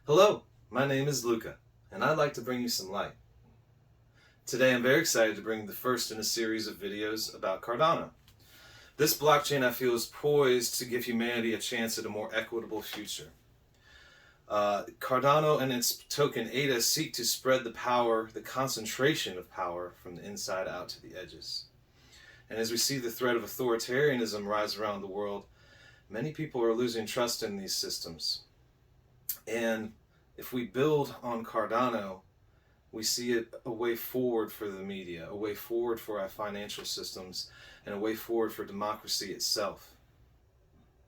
Hello, my name is Luca, and I'd like to bring you some light. Today I'm very excited to bring the first in a series of videos about Cardano. This blockchain I feel is poised to give humanity a chance at a more equitable future. Cardano and its token ADA seek to spread the power, the concentration of power, from the inside out to the edges. And as we see the threat of authoritarianism rise around the world, many people are losing trust in these systems. And if we build on Cardano, we see it a way forward for the media, a way forward for our financial systems, and a way forward for democracy itself.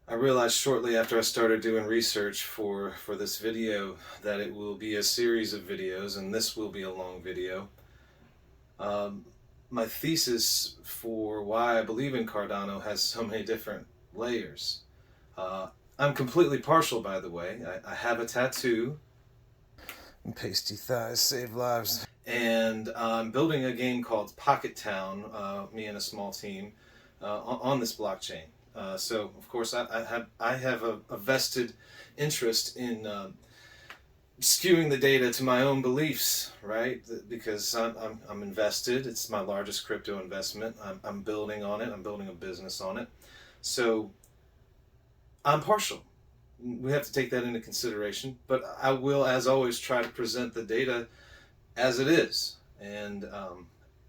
I realized shortly after I started doing research for this video that it will be a series of videos, and this will be a long video. My thesis for why I believe in Cardano has so many different layers. I'm completely partial, by the way. I have a tattoo. Pasty thighs save lives. And I'm building a game called Pocket Town, me and a small team, on this blockchain. So, of course, I have a vested interest in skewing the data to my own beliefs, right? Because I'm invested. It's my largest crypto investment. I'm building on it. I'm building a business on it. So I'm partial. We have to take that into consideration, but I will, as always, try to present the data as it is. And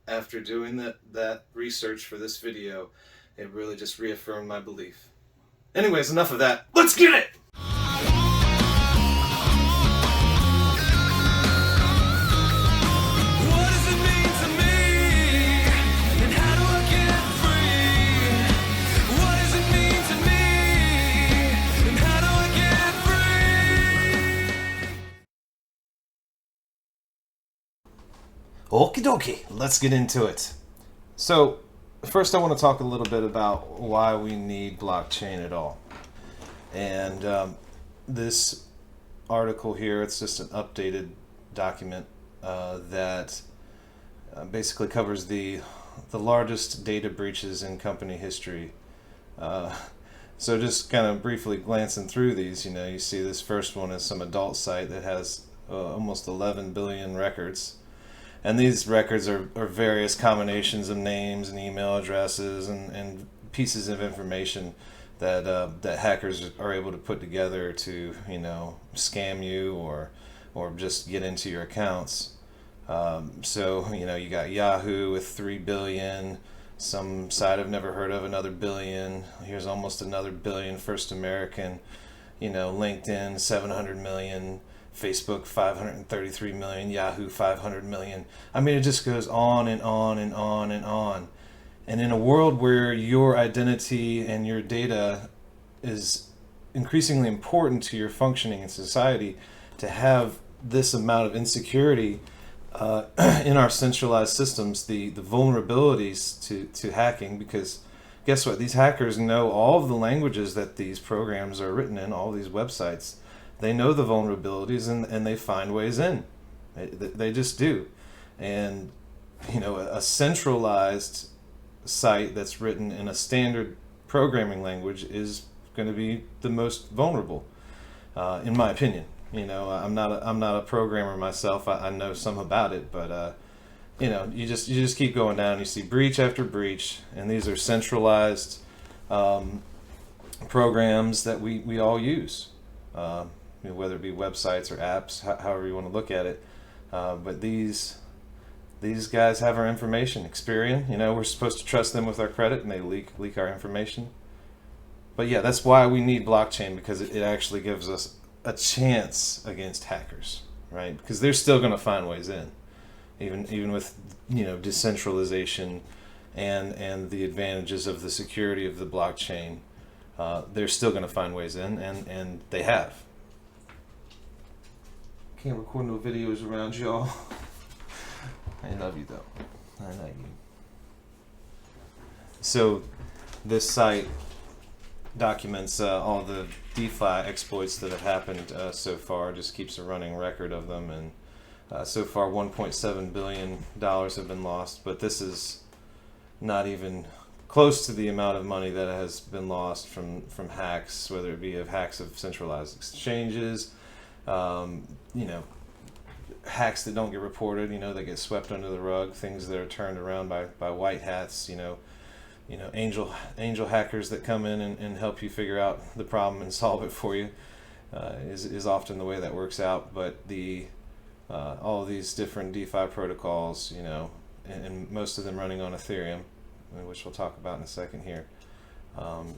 after doing that research for this video, it really just reaffirmed my belief. Anyways, enough of that. Let's get it! Okie dokie, let's get into it. So, first I want to talk a little bit about why we need blockchain at all. And this article here, it's just an updated document that basically covers the largest data breaches in company history. So just kind of briefly glancing through these, you see this first one is some adult site that has almost 11 billion records. And these records are various combinations of names and email addresses and pieces of information that hackers are able to put together to scam you or just get into your accounts. So you got Yahoo with 3 billion, some site I've never heard of, another billion. Here's almost another billion, First American. LinkedIn 700 million. Facebook 533 million, Yahoo 500 million. I mean, it just goes on and on and on and on. And in a world where your identity and your data is increasingly important to your functioning in society, to have this amount of insecurity in our centralized systems, the vulnerabilities to hacking, because guess what? These hackers know all of the languages that these programs are written in, all these websites. They know the vulnerabilities and they find ways in. They just do. And a centralized site that's written in a standard programming language is going to be the most vulnerable, in my opinion. I'm not a programmer myself. I know some about it, but you just keep going down. You see breach after breach, and these are centralized programs that we all use. Whether it be websites or apps, however you want to look at it. But these guys have our information. Experian, we're supposed to trust them with our credit, and they leak our information. But yeah, that's why we need blockchain, because it actually gives us a chance against hackers, right? Because they're still going to find ways in, even with decentralization and the advantages of the security of the blockchain. They're still going to find ways in, and they have. Can't record no videos around y'all. I love you though. I love you. So this site documents all the DeFi exploits that have happened so far. Just keeps a running record of them, and so far $1.7 billion have been lost. But this is not even close to the amount of money that has been lost from hacks, whether it be of hacks of centralized exchanges, You know, hacks that don't get reported, that get swept under the rug, things that are turned around by white hats, angel hackers that come in and help you figure out the problem and solve it for you, is often the way that works out. But the all of these different DeFi protocols, and most of them running on Ethereum, which we'll talk about in a second here.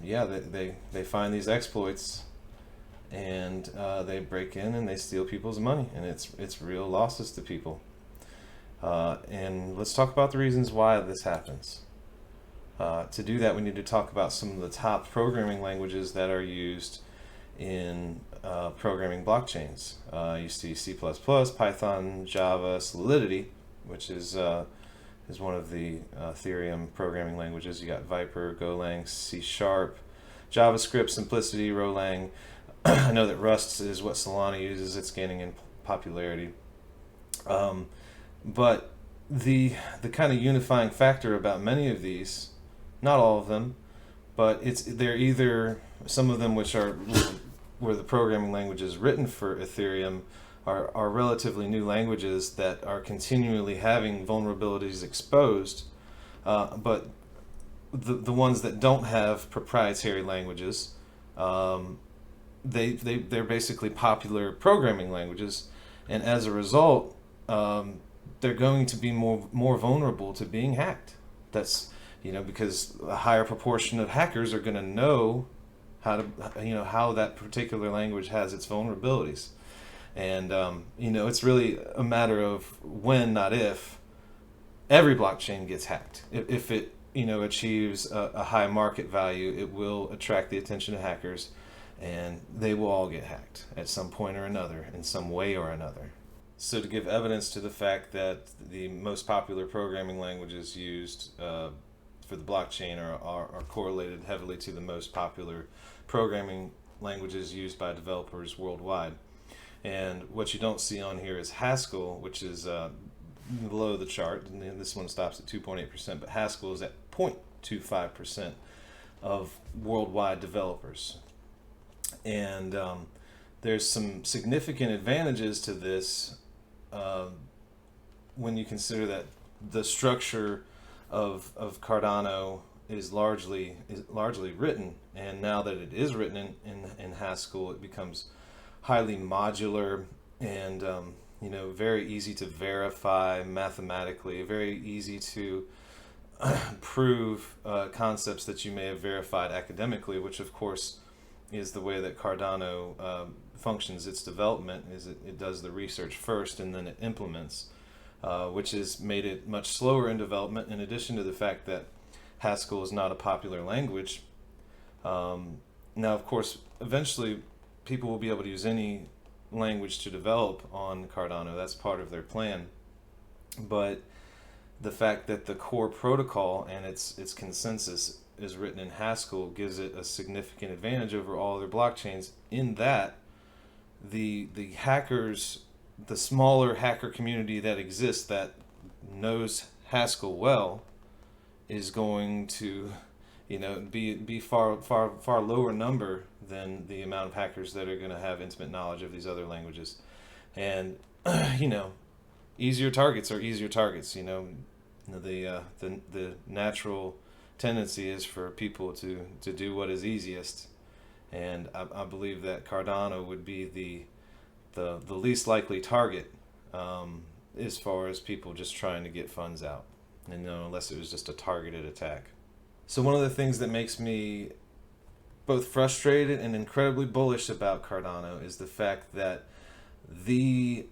They find these exploits, and they break in and they steal people's money, and it's real losses to people. And let's talk about the reasons why this happens. To do that, we need to talk about some of the top programming languages that are used in programming blockchains. You see C++, Python, Java, Solidity, which is one of the Ethereum programming languages. You got Viper, Golang, C#, JavaScript, Simplicity, Rolang. I know that Rust is what Solana uses. It's gaining in popularity. But the kind of unifying factor about many of these, not all of them, but they're either some of them which are where the programming language is written for Ethereum are relatively new languages that are continually having vulnerabilities exposed, but the ones that don't have proprietary languages, they're basically popular programming languages, and as a result, they're going to be more vulnerable to being hacked. That's because a higher proportion of hackers are going to know how that particular language has its vulnerabilities, and it's really a matter of when, not if, every blockchain gets hacked. If it achieves a high market value, it will attract the attention of hackers, and they will all get hacked at some point or another, in some way or another. So to give evidence to the fact that the most popular programming languages used for the blockchain are correlated heavily to the most popular programming languages used by developers worldwide. And what you don't see on here is Haskell, which is below the chart, and this one stops at 2.8%, but Haskell is at 0.25% of worldwide developers. And there's some significant advantages to this when you consider that the structure of Cardano is largely written, and now that it is written in Haskell, it becomes highly modular and very easy to verify mathematically, very easy to prove concepts that you may have verified academically, which of course is the way that Cardano functions. Its development is it does the research first and then it implements, which has made it much slower in development, in addition to the fact that Haskell is not a popular language. Now, of course, eventually people will be able to use any language to develop on Cardano. That's part of their plan. But the fact that the core protocol and its consensus is written in Haskell gives it a significant advantage over all other blockchains, in that the hackers, the smaller hacker community that exists that knows Haskell well, is going to be far lower number than the amount of hackers that are going to have intimate knowledge of these other languages. And easier targets are easier targets. The natural tendency is for people to do what is easiest, and I believe that Cardano would be the least likely target, as far as people just trying to get funds out, and unless it was just a targeted attack. So one of the things that makes me both frustrated and incredibly bullish about Cardano is the fact that the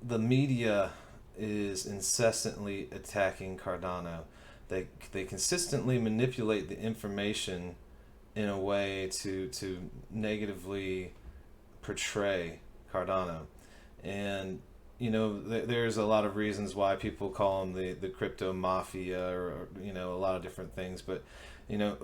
media is incessantly attacking Cardano. They consistently manipulate the information in a way to negatively portray Cardano. And there's a lot of reasons why people call them the crypto mafia, or a lot of different things. But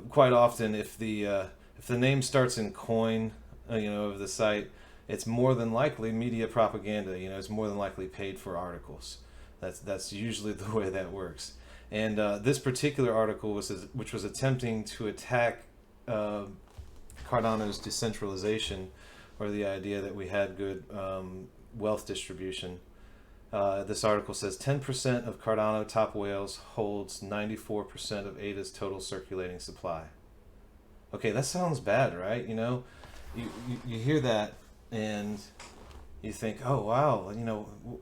quite often, if the name starts in coin, of the site, it's more than likely media propaganda. It's more than likely paid for articles. That's usually the way that works. And this particular article which was attempting to attack Cardano's decentralization, or the idea that we had good wealth distribution. This article says 10% of Cardano top whales holds 94% of ADA's total circulating supply. Okay, that sounds bad, right? You hear that and you think, oh wow,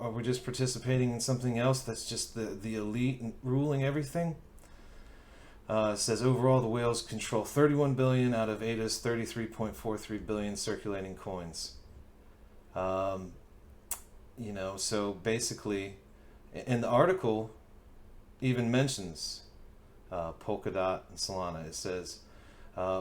are we just participating in something else that's just the elite ruling everything? It says overall the whales control 31 billion out of ADA's 33.43 billion circulating coins. So basically, and the article even mentions Polkadot and Solana. It says,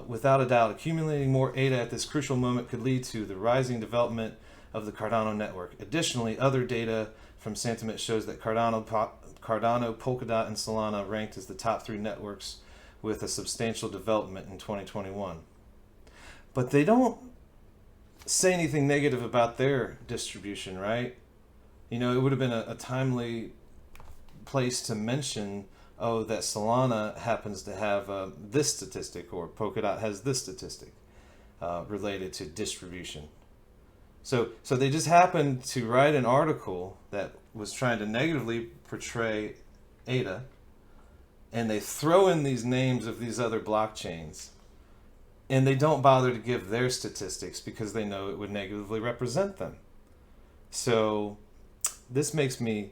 without a doubt, accumulating more ADA at this crucial moment could lead to the rising development of the Cardano network. Additionally, other data from Santiment shows that Cardano, Polkadot, and Solana ranked as the top 3 networks with a substantial development in 2021. But they don't say anything negative about their distribution, right? It would have been a timely place to mention, that Solana happens to have this statistic, or Polkadot has this statistic related to distribution. So they just happened to write an article that was trying to negatively portray ADA, and they throw in these names of these other blockchains, and they don't bother to give their statistics because they know it would negatively represent them. So this makes me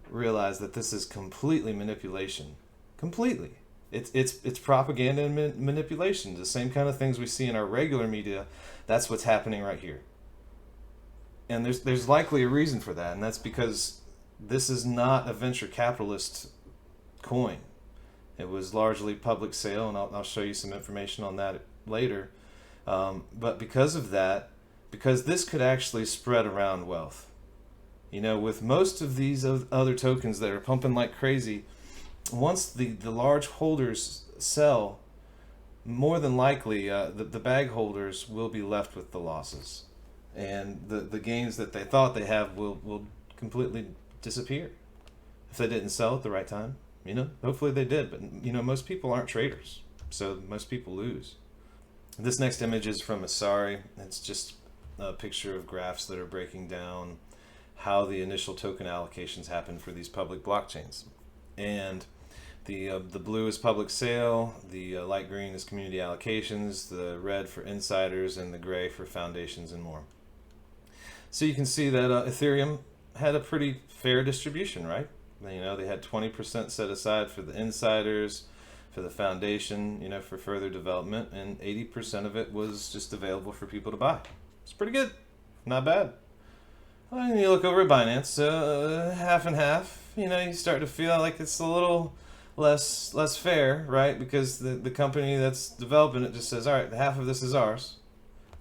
realize that this is completely manipulation. Completely. It's propaganda and manipulation. The same kind of things we see in our regular media, that's what's happening right here. And there's likely a reason for that, and that's because this is not a venture capitalist coin. It was largely public sale, and I'll show you some information on that later. But because of that, because this could actually spread around wealth. With most of these other tokens that are pumping like crazy, once the large holders sell, more than likely the bag holders will be left with the losses. And the gains that they thought they have will completely disappear if they didn't sell at the right time. Hopefully they did, but most people aren't traders, so most people lose. This next image is from Asari. It's just a picture of graphs that are breaking down how the initial token allocations happen for these public blockchains. And the blue is public sale, the light green is community allocations, the red for insiders, and the gray for foundations and more. So you can see that Ethereum had a pretty fair distribution, right? They had 20% set aside for the insiders, for the foundation, for further development, and 80% of it was just available for people to buy. It's pretty good. Not bad. And you look over at Binance, half and half. You start to feel like it's a little less fair, right? Because the company that's developing it just says, all right, half of this is ours.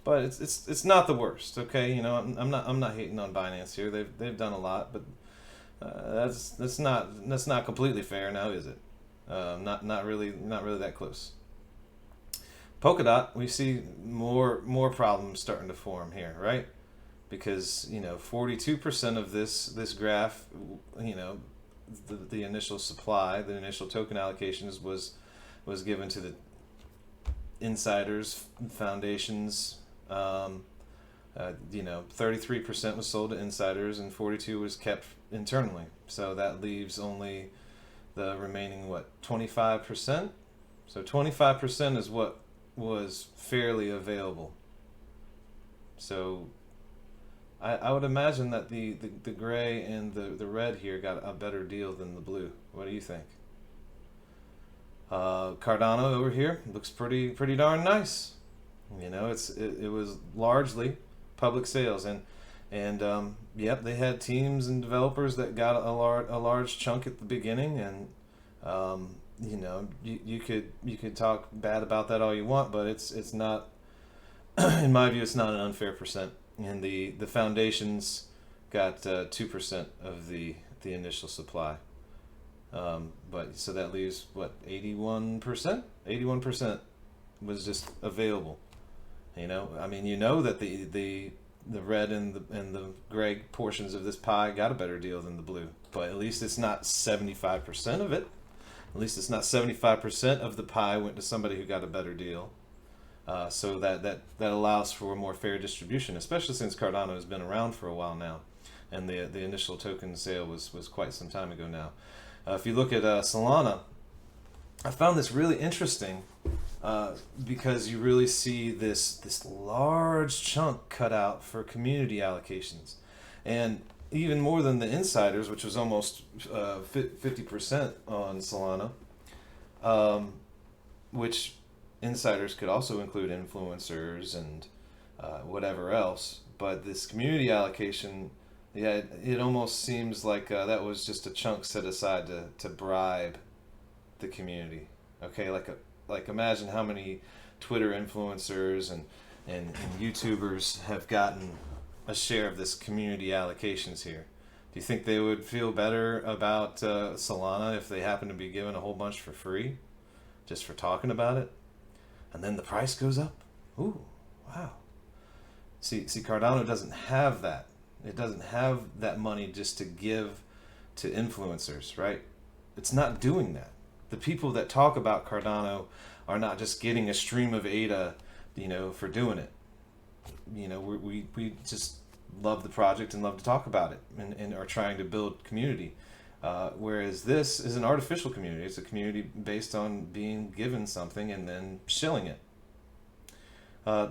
But it's not the worst, okay? I'm not hating on Binance here. They've done a lot, but that's not completely fair now, is it? Not really that close. Polkadot, we see more problems starting to form here, right? Because 42% of this graph, the initial supply, the initial token allocations was given to the insiders, foundations. 33% was sold to insiders, and 42% was kept internally. So that leaves only the remaining 25%. So 25% is what was fairly available. So I would imagine that the gray and the red here got a better deal than the blue. What do you think? Cardano over here looks pretty darn nice. It was largely public sales, and yep, they had teams and developers that got a large chunk at the beginning, and you could talk bad about that all you want, but it's not in my view, it's not an unfair percent. And the foundations got 2% of the initial supply, but so that leaves 81%. 81% was just available. That the red and the gray portions of this pie got a better deal than the blue, but at least it's not 75% of it. At least it's not 75% of the pie went to somebody who got a better deal. So that allows for a more fair distribution, especially since Cardano has been around for a while now, and the initial token sale was quite some time ago now. If you look at Solana, I found this really interesting because you really see this large chunk cut out for community allocations, and even more than the insiders, which was almost 50% on Solana, which insiders could also include influencers and whatever else. But this community allocation, yeah, it almost seems like that was just a chunk set aside to bribe the community. Okay, like imagine how many Twitter influencers and YouTubers have gotten a share of this community allocations here. Do you think they would feel better about Solana if they happen to be given a whole bunch for free, just for talking about it, and then the price goes up? Ooh, wow. See, Cardano doesn't have that. It doesn't have that money just to give to influencers, right? It's not doing that. The people that talk about Cardano are not just getting a stream of ADA, for doing it. We just love the project and love to talk about it, and are trying to build community. Whereas this is an artificial community. It's a community based on being given something and then shilling it.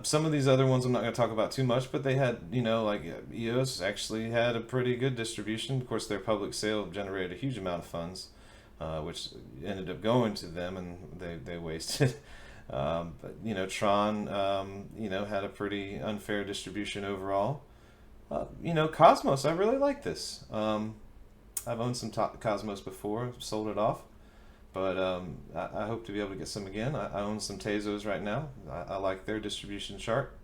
Some of these other ones I'm not going to talk about too much, but they had, like EOS actually had a pretty good distribution. Of course, their public sale generated a huge amount of funds, which ended up going to them, and they wasted. But Tron, had a pretty unfair distribution overall. Cosmos, I really like this. I've owned some Cosmos before, sold it off, but I hope to be able to get some again. I own some Tezos right now. I like their distribution chart.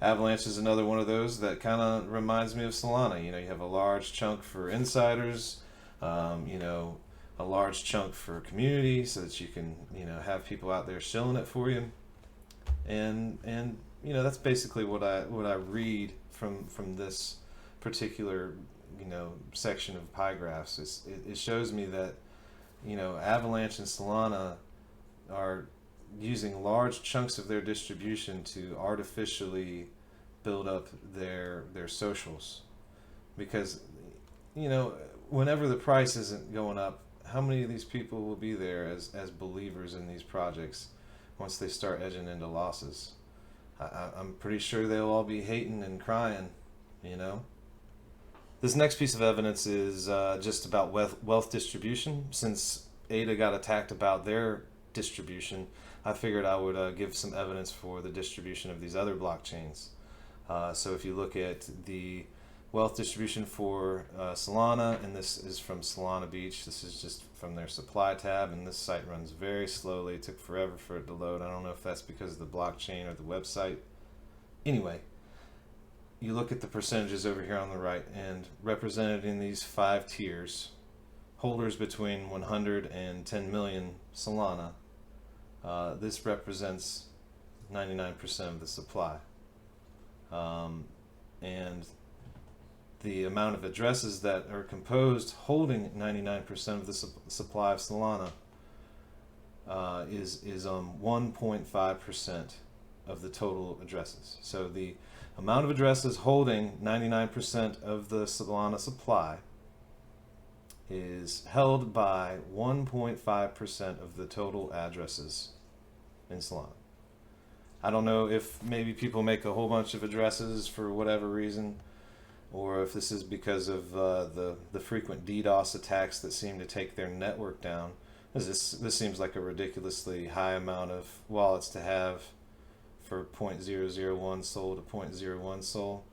Avalanche is another one of those that kind of reminds me of Solana. You have a large chunk for insiders, a large chunk for community, so that you can have people out there shilling it for you, and that's basically what I read from this particular section of pie graphs. It shows me that Avalanche and Solana are using large chunks of their distribution to artificially build up their socials, because whenever the price isn't going up, how many of these people will be there as believers in these projects once they start edging into losses? I'm pretty sure they'll all be hating and crying. This next piece of evidence is just about wealth distribution. Since ADA got attacked about their distribution, I figured I would give some evidence for the distribution of these other blockchains. So if you look at the wealth distribution for Solana, and this is from Solana Beach. This is just from their supply tab, and this site runs very slowly. It took forever for it to load. I don't know if that's because of the blockchain or the website. Anyway, you look at the percentages over here on the right, and represented in these 5 tiers, holders between 100 and 10 million Solana, this represents 99% of the supply. And the amount of addresses that are composed holding 99% of the supply of Solana is 1.5% of the total addresses. So the amount of addresses holding 99% of the Solana supply is held by 1.5% of the total addresses in Solana. I don't know if maybe people make a whole bunch of addresses for whatever reason, or if this is because of the frequent DDoS attacks that seem to take their network down. This seems like a ridiculously high amount of wallets to have for 0.001 Sol to 0.01 Sol.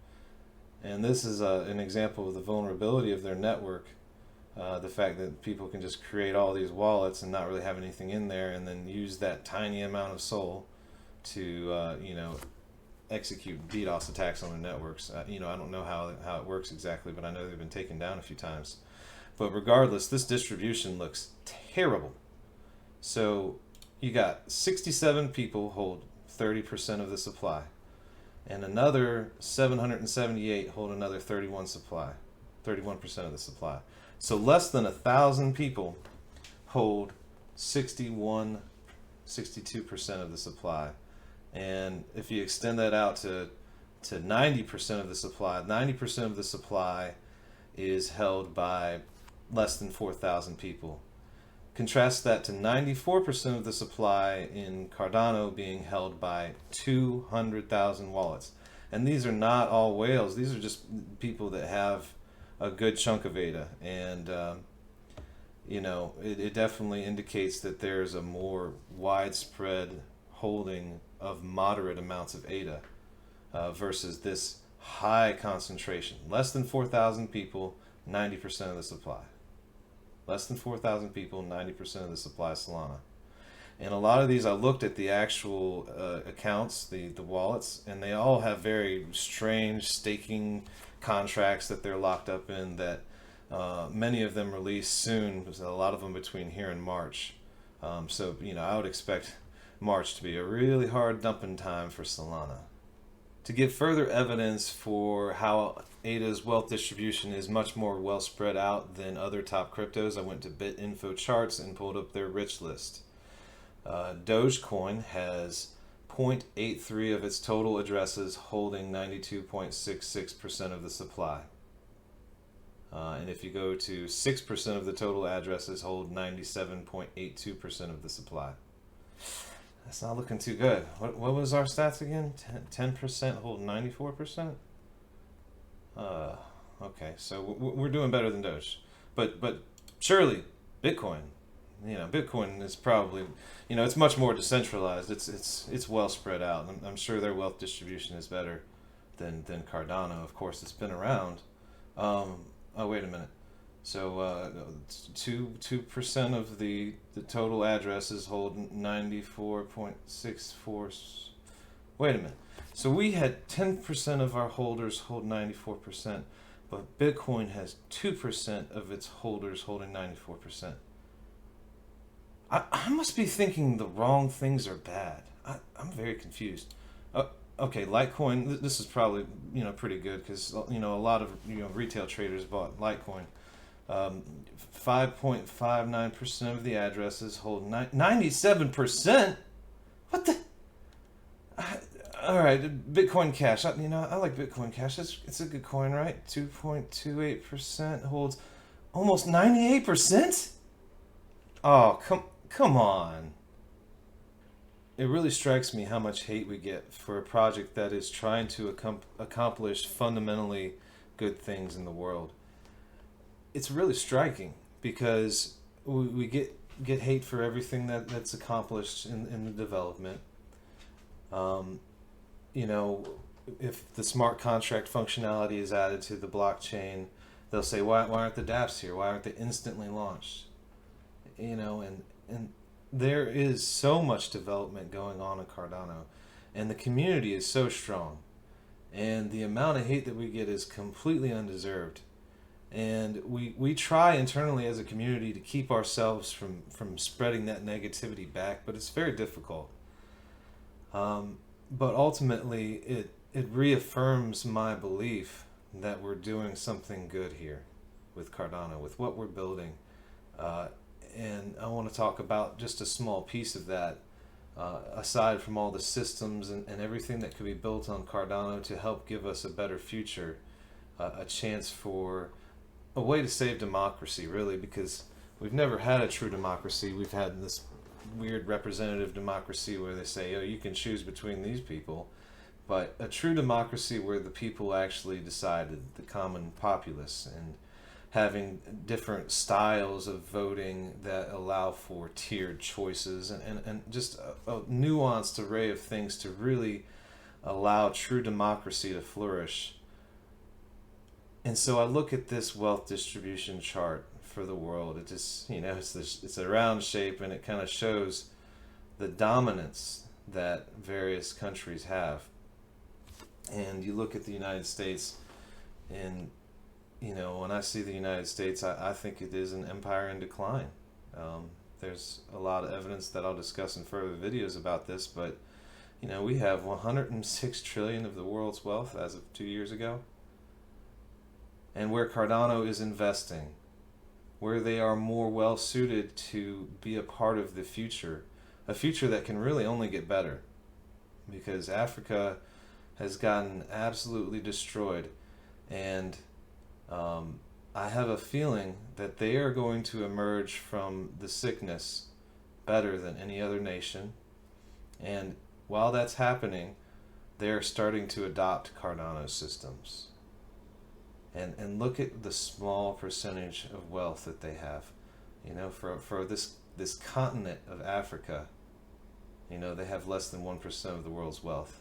And this is an example of the vulnerability of their network. The fact that people can just create all these wallets and not really have anything in there, and then use that tiny amount of Sol to execute DDoS attacks on their networks. I don't know how it works exactly, but I know they've been taken down a few times. But regardless, this distribution looks terrible. So you got 67 people hold 30% of the supply, and another 778 hold another 31% of the supply. So less than 1,000 people hold 62% of the supply. And if you extend that out to 90% of the supply, 90% of the supply is held by less than 4,000 people. Contrast that to 94% of the supply in Cardano being held by 200,000 wallets. And these are not all whales. These are just people that have a good chunk of ADA. And, it definitely indicates that there's a more widespread holding of moderate amounts of ADA versus this high concentration. Less than 4,000 people, 90% of the supply. Less than 4,000 people, 90% of the supply of Solana. And a lot of these, I looked at the actual accounts, the wallets, and they all have very strange staking contracts that they're locked up in that many of them release soon, a lot of them between here and March. So, I would expect March to be a really hard dumping time for Solana. To give further evidence for how ADA's wealth distribution is much more well spread out than other top cryptos, I went to BitInfo Charts and pulled up their rich list. Dogecoin has 0.83 of its total addresses holding 92.66% of the supply. And if you go to 6% of the total addresses hold 97.82% of the supply. That's not looking too good. What was our stats again? 10% hold 94%? Okay, so we're doing better than Doge. But surely, Bitcoin. Bitcoin is probably, it's much more decentralized. It's well spread out. I'm sure their wealth distribution is better than Cardano. Of course, it's been around. Oh, wait a minute. So 2% of the total addresses hold 94.64. Wait a minute. So we had 10% of our holders hold 94%, but Bitcoin has 2% of its holders holding 94%. I must be thinking the wrong things are bad. I'm very confused. Okay, Litecoin. This is probably pretty good because a lot of retail traders bought Litecoin. 5.59% of the addresses hold 97%. What the? All right, Bitcoin Cash. I like Bitcoin Cash. It's a good coin, right? 2.28% holds almost 98%. Oh, come on. It really strikes me how much hate we get for a project that is trying to accomplish fundamentally good things in the world. It's really striking because we get hate for everything that's accomplished in the development. If the smart contract functionality is added to the blockchain, they'll say, why aren't the dApps here? Why aren't they instantly launched? And there is so much development going on in Cardano, and the community is so strong, and the amount of hate that we get is completely undeserved. And we try internally as a community to keep ourselves from spreading that negativity back, but it's very difficult. But ultimately, it reaffirms my belief that we're doing something good here with Cardano, with what we're building. And I want to talk about just a small piece of that, aside from all the systems and everything that could be built on Cardano to help give us a better future, a chance for a way to save democracy, really, because we've never had a true democracy. We've had this weird representative democracy where they say, oh, you can choose between these people. But a true democracy where the people actually decided, the common populace, and having different styles of voting that allow for tiered choices and just a nuanced array of things to really allow true democracy to flourish. And so I look at this wealth distribution chart for the world. It just, it's a round shape, and it kind of shows the dominance that various countries have. And you look at the United States, and when I see the United States, I think it is an empire in decline. There's a lot of evidence that I'll discuss in further videos about this, but we have 106 trillion of the world's wealth as of 2 years ago. And where Cardano is investing, where they are more well suited to be a part of the future, a future that can really only get better. because Africa has gotten absolutely destroyed, and I have a feeling that they are going to emerge from the sickness better than any other nation. And while that's happening, they are starting to adopt Cardano systems. And look at the small percentage of wealth that they have. You know, for this continent of Africa, you know, they have less than 1% of the world's wealth.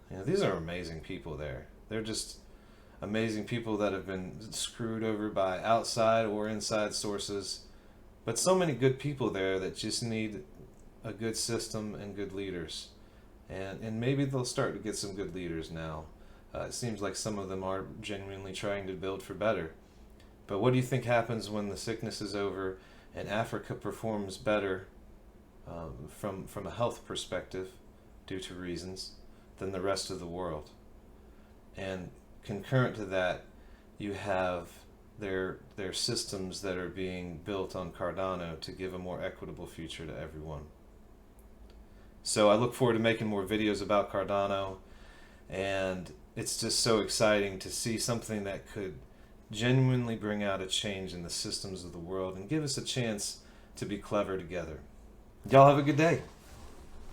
You know, these are amazing people there. They're just amazing people that have been screwed over by outside or inside sources. But so many good people there that just need a good system and good leaders. And maybe they'll start to get some good leaders now. It seems like some of them are genuinely trying to build for better. But what do you think happens when the sickness is over and Africa performs better from a health perspective due to reasons than the rest of the world? And concurrent to that, you have their systems that are being built on Cardano to give a more equitable future to everyone. So I look forward to making more videos about Cardano, and it's just so exciting to see something that could genuinely bring out a change in the systems of the world and give us a chance to be clever together. Y'all have a good day.